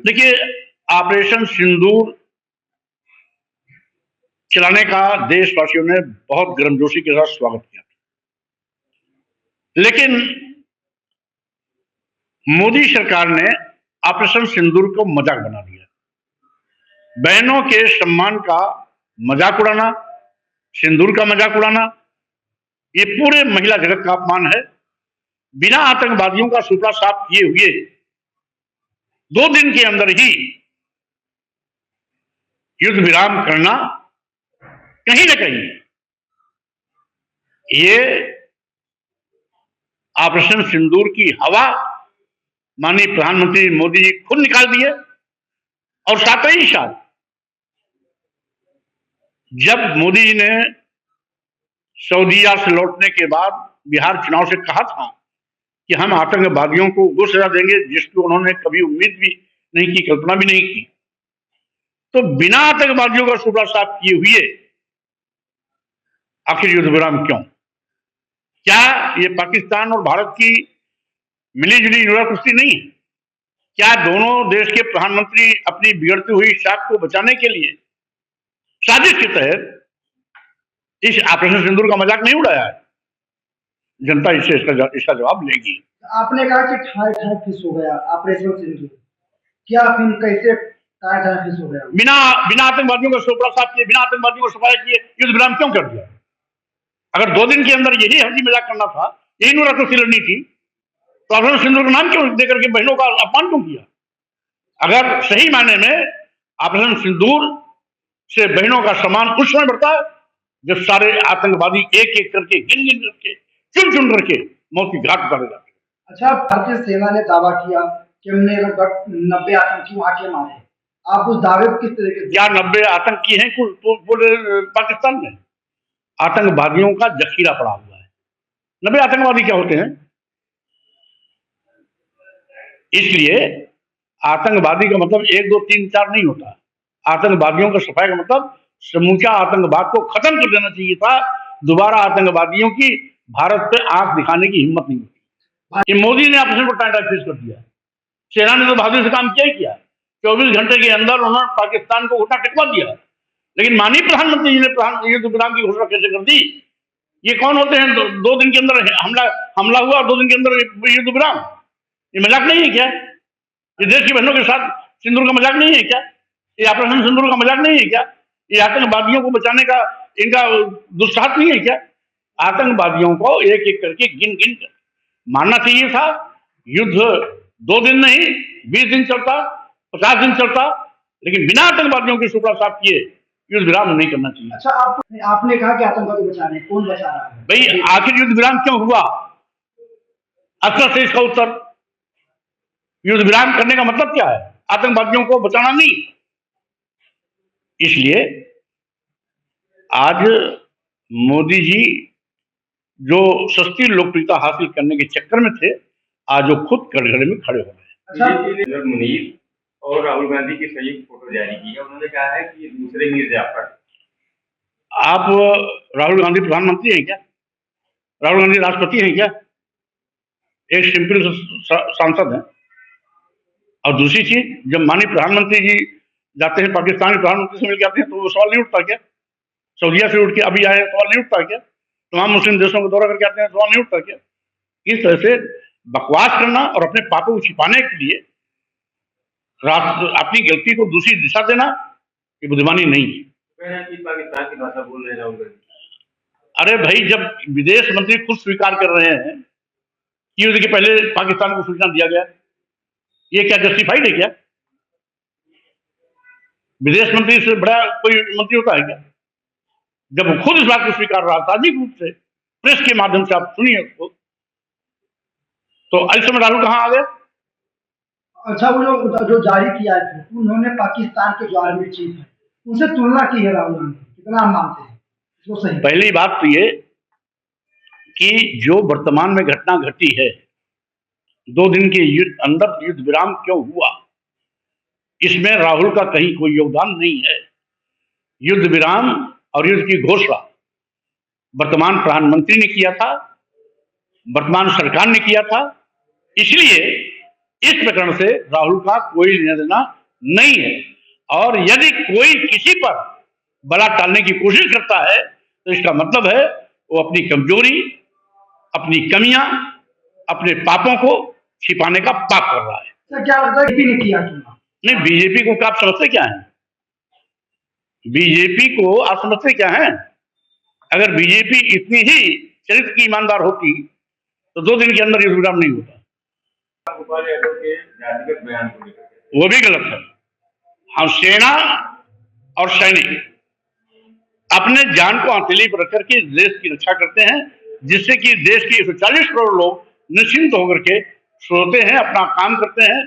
देखिए, ऑपरेशन सिंदूर चलाने का देशवासियों ने बहुत गर्मजोशी के साथ स्वागत किया, लेकिन मोदी सरकार ने ऑपरेशन सिंदूर को मजाक बना दिया। बहनों के सम्मान का मजाक उड़ाना, सिंदूर का मजाक उड़ाना, ये पूरे महिला जगत का अपमान है। बिना आतंकवादियों का सुपड़ा साफ किए हुए 2 दिन के अंदर ही युद्ध विराम करना कहीं न कहीं ये ऑपरेशन सिंदूर की हवा माननीय प्रधानमंत्री मोदी जी खुद निकाल दिए। और साथ ही साथ जब मोदी जी ने सऊदीया से लौटने के बाद बिहार चुनाव से कहा था कि हम आतंकवादियों को वो सजा देंगे जिसकी उन्होंने कभी उम्मीद भी नहीं की, कल्पना भी नहीं की, तो बिना आतंकवादियों का सुपड़ा साफ किए हुए आखिर युद्ध विराम क्यों? क्या ये पाकिस्तान और भारत की मिलीजुली कुश्ती नहीं है? क्या दोनों देश के प्रधानमंत्री अपनी बिगड़ती हुई साख को बचाने के लिए साजिश के तहत इस ऑपरेशन सिंदूर का मजाक नहीं उड़ाया है? जनता इसका जवाब लेगी। आपने कहा कि ठाई ठाई फिस हो गया ऑपरेशन सिंदूर, क्या फिर कैसे ठाई ठाई फिस हो गया? बिना आतंकवादियों का सुपड़ा साफ किए, बिना आतंकवादियों को सफाया किए युद्ध विराम क्यों कर दिया? अगर 2 दिन के अंदर यही हंसी मजाक करना था, यही नुराकुश्ती लड़नी थी, तो ऑपरेशन सिंदूर का नाम क्यों देकर के बहनों का अपमान क्यों किया? अगर सही मायने में ऑपरेशन सिंदूर से बहनों का सम्मान उस समय बढ़ता है जब सारे आतंकवादी एक एक करके गिन गिन करके चुन चुन करके मौत की घाट उतारे जाते। अच्छा, भारतीय सेना ने दावा किया कि हमने लगभग 90 आतंकी वहां के मारे। आप उस दावे को किस तरह के? क्या 90 आतंकी हैं पूरे पाकिस्तान में? आतंकवादियों का जखीरा पड़ा हुआ है। 90 आतंकवादी क्या होते हैं? इसलिए आतंकवादी का मतलब 1 2 3 4 नहीं होता। आतंकवादियों का सफाई का मतलब समूचा आतंकवाद को खत्म कर देना चाहिए था। दोबारा आतंकवादियों की भारत पे आंख दिखाने की हिम्मत नहीं होती। ये मोदी ने ऑपरेशन को टाइट फिक्स कर दिया। सेना ने तो बहादुरी से काम किया ही किया। 24 घंटे के अंदर उन्होंने पाकिस्तान को घुटना टिकवा दिया। लेकिन माननीय प्रधानमंत्री जी ने युद्ध विराम की घोषणा कैसे कर दी? ये कौन होते हैं? 2 दिन के अंदर हमला हुआ और 2 दिन के अंदर युद्ध विराम? ये मजाक नहीं है क्या? ये देश की बहनों के साथ सिंदूर का मजाक नहीं है क्या? ये ऑपरेशन सिंदूर का मजाक नहीं है क्या? ये आतंकवादियों को बचाने का इनका दुस्साहस नहीं है क्या? आतंकवादियों को एक एक करके गिन गिन कर मारना चाहिए था। युद्ध 2 दिन नहीं 20 दिन चलता, 50 दिन चलता, लेकिन बिना आतंकवादियों के सुपड़ा साफ किए युद्ध विराम नहीं करना चाहिए। अच्छा, आपने कहा कि आतंकवादी बचा रहे हैं, कौन बचा रहा है भाई? आखिर युद्ध विराम क्यों हुआ? अक्सर से इसका उत्तर युद्ध विराम करने का मतलब क्या है? आतंकवादियों को बचाना नहीं। इसलिए आज मोदी जी जो सस्ती लोकप्रियता हासिल करने के चक्कर में थे, आज वो खुद कटघरे में खड़े हो गए। अच्छा, मुनीर और राहुल गांधी की संयुक्त फोटो जारी की है। उन्होंने कहा है कि दूसरे मीर जाफर। आप राहुल गांधी प्रधानमंत्री हैं क्या? राहुल गांधी राष्ट्रपति हैं क्या? एक सिंपल सांसद हैं। और दूसरी चीज, जब माननीय प्रधानमंत्री जी जाते हैं पाकिस्तानी प्रधानमंत्री से मिलकर आते हैं तो वो सवाल नहीं उठता क्या? सऊदीया से उठ के अभी आए, सवाल नहीं उठता क्या? तमाम मुस्लिम देशों को दौरा करके आते हैं, सवाल नहीं उठता क्या? इस तरह से बकवास करना और अपने पापों को छिपाने के लिए अपनी गलती को दूसरी दिशा देना, ये बुद्धिमानी नहीं है। पाकिस्तान की भाषा बोल रहे राहुल गांधी। अरे भाई, जब विदेश मंत्री खुद स्वीकार कर रहे हैं कि युद्ध के पहले पाकिस्तान को सूचना दिया गया, ये क्या जस्टिफाइड है क्या? विदेश मंत्री से बड़ा कोई मंत्री होता है क्या? जब वो खुद इस बात को स्वीकार रहा सार्वजनिक रूप से, प्रेस के माध्यम से, आप सुनिए उसको, तो इस समय राहुल कहां आ गए? अच्छा, वो जो जारी किया है उन्होंने पाकिस्तान के जो आर्मी चीफ है उनसे तुलना की है राहुल गांधी, कितना हम मानते हैं इसको सही? पहली बात तो ये कि जो वर्तमान में घटना घटी है, 2 दिन के अंदर युद्ध विराम क्यों हुआ, इसमें राहुल का कहीं कोई योगदान नहीं है। युद्ध विराम और युद्ध की घोषणा वर्तमान प्रधानमंत्री ने किया था, वर्तमान सरकार ने किया था। इसलिए इस प्रकरण से राहुल का कोई लेना देना नहीं है। और यदि कोई किसी पर बला टालने की कोशिश करता है तो इसका मतलब है वो अपनी कमजोरी, अपनी कमियां, अपने पापों को छिपाने का पाप कर रहा है। सर क्या लगता है बीजेपी ने किया चुनाव? नहीं, बीजेपी को क्या आप समझते क्या है? बीजेपी को आप समझते क्या है? अगर बीजेपी इतनी ही चरित्र की ईमानदार होती तो 2 दिन के अंदर ये विराम नहीं होता। गोपाल यादव के जातिगत बयान को लेकर वो भी गलत है। हम सेना और सैनिक अपने जान को हथेली पर रख करके देश की रक्षा करते हैं, जिससे कि देश के 140 करोड़ लोग निश्चिंत होकर के सोते हैं, अपना काम करते हैं,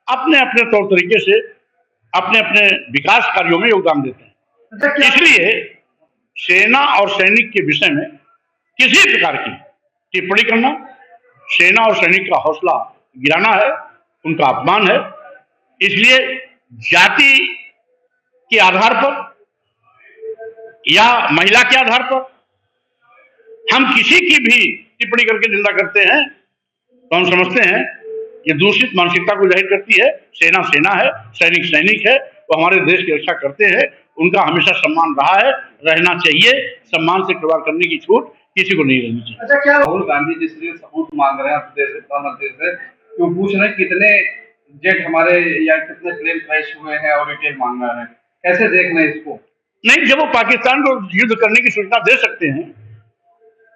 अपने अपने तौर तरीके से अपने अपने विकास कार्यों में योगदान देते हैं। इसलिए सेना और सैनिक के विषय में किसी प्रकार की टिप्पणी करना सेना और सैनिक का हौसला गिराना है, उनका अपमान है। इसलिए जाति के आधार पर या महिला के आधार पर हम किसी की भी टिप्पणी करके निंदा करते हैं तो हम समझते हैं ये दूषित मानसिकता को जाहिर करती है। सेना सेना है, सैनिक सैनिक है, वो हमारे देश की रक्षा करते हैं, उनका हमेशा सम्मान रहा है, रहना चाहिए। सम्मान से व्यवहार करने की छूट किसी को नहीं रहनी चाहिए। अच्छा, क्या राहुल गांधी जिस लिए सबूत मांग रहे हैं प्रधानमंत्री से, क्यों पूछ रहे हैं कितने जेट हमारे या कितने प्लेन क्रैश हुए हैं और डिटेल मांग रहे हैं, कैसे देख रहे हैं इसको? नहीं, जब वो पाकिस्तान को युद्ध करने की सूचना दे सकते हैं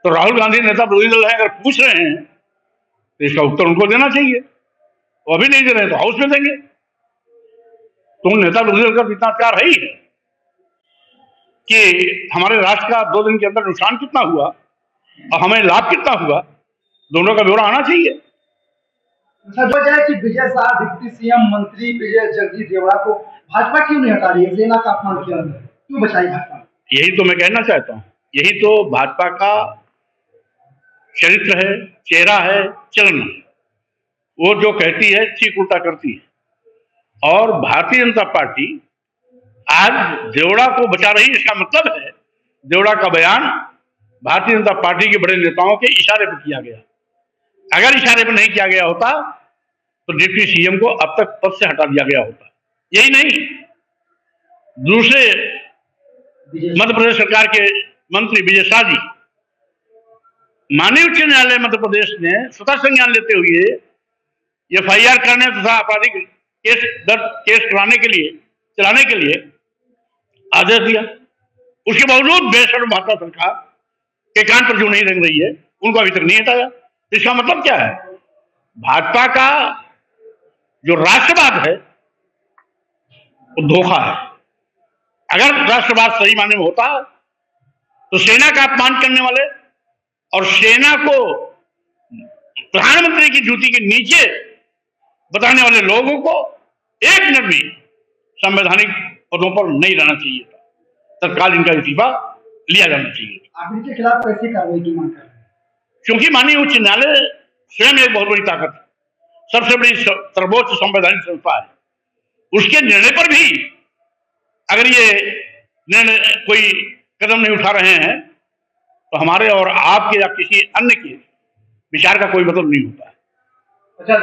तो राहुल गांधी नेता विरोधी दल है, अगर पूछ रहे हैं तो इसका उत्तर उनको देना चाहिए। वो अभी नहीं दे रहे तो हाउस में देंगे। तो नेता विरोधी दल का इतना प्यार है ही है कि हमारे राष्ट्र का 2 दिन के अंदर नुकसान कितना हुआ और हमें लाभ कितना हुआ, दोनों का ब्यौरा आना चाहिए। अच्छा, जो है कि विजय शाह डिप्टी सीएम मंत्री विजय जगदीश देवड़ा को भाजपा क्यों नहीं हटा रही है? सेना का अपमान किया, क्यों बचाई भाजपा? यही तो मैं कहना चाहता हूँ, यही तो भाजपा का चरित्र है, चेहरा है, चलन है। वो जो कहती है ठीक उल्टा करती है। और भारतीय जनता पार्टी आज देवड़ा को बचा रही, इसका मतलब है देवड़ा का बयान भारतीय जनता पार्टी के बड़े नेताओं के इशारे पर किया गया। अगर इशारे पर नहीं किया गया होता तो डिप्टी सीएम को अब तक पद से हटा दिया गया होता। यही नहीं, दूसरे मध्य प्रदेश सरकार के मंत्री विजय शाह जी माननीय उच्च न्यायालय मध्य प्रदेश ने स्वतः संज्ञान लेते हुए FIR करने तथा आपराधिक केस चलाने के लिए आदेश दिया। उसके बावजूद बेशर्म भाजपा सरकार के कान पर जो नहीं रंग रही है, उनको अभी तक नहीं हटाया। इसका मतलब क्या है? भाजपा का जो राष्ट्रवाद है वो धोखा है। अगर राष्ट्रवाद सही मायने में होता तो सेना का अपमान करने वाले और सेना को प्रधानमंत्री की जूती के नीचे बताने वाले लोगों को 1 मिनट भी संवैधानिक पदों पर नहीं रहना चाहिए था। तत्काल इनका इस्तीफा लिया जाना चाहिए। आप इनके खिलाफ कैसे कार्रवाई की मांग कर रहे हैं? क्योंकि माननीय उच्च न्यायालय स्वयं एक बहुत बड़ी ताकत है, सबसे बड़ी सर्वोच्च संवैधानिक संस्था है। उसके निर्णय पर भी अगर ये निर्णय कोई कदम नहीं उठा रहे हैं तो हमारे और आपके या किसी अन्य के विचार का कोई मतलब नहीं होता है। अच्छा,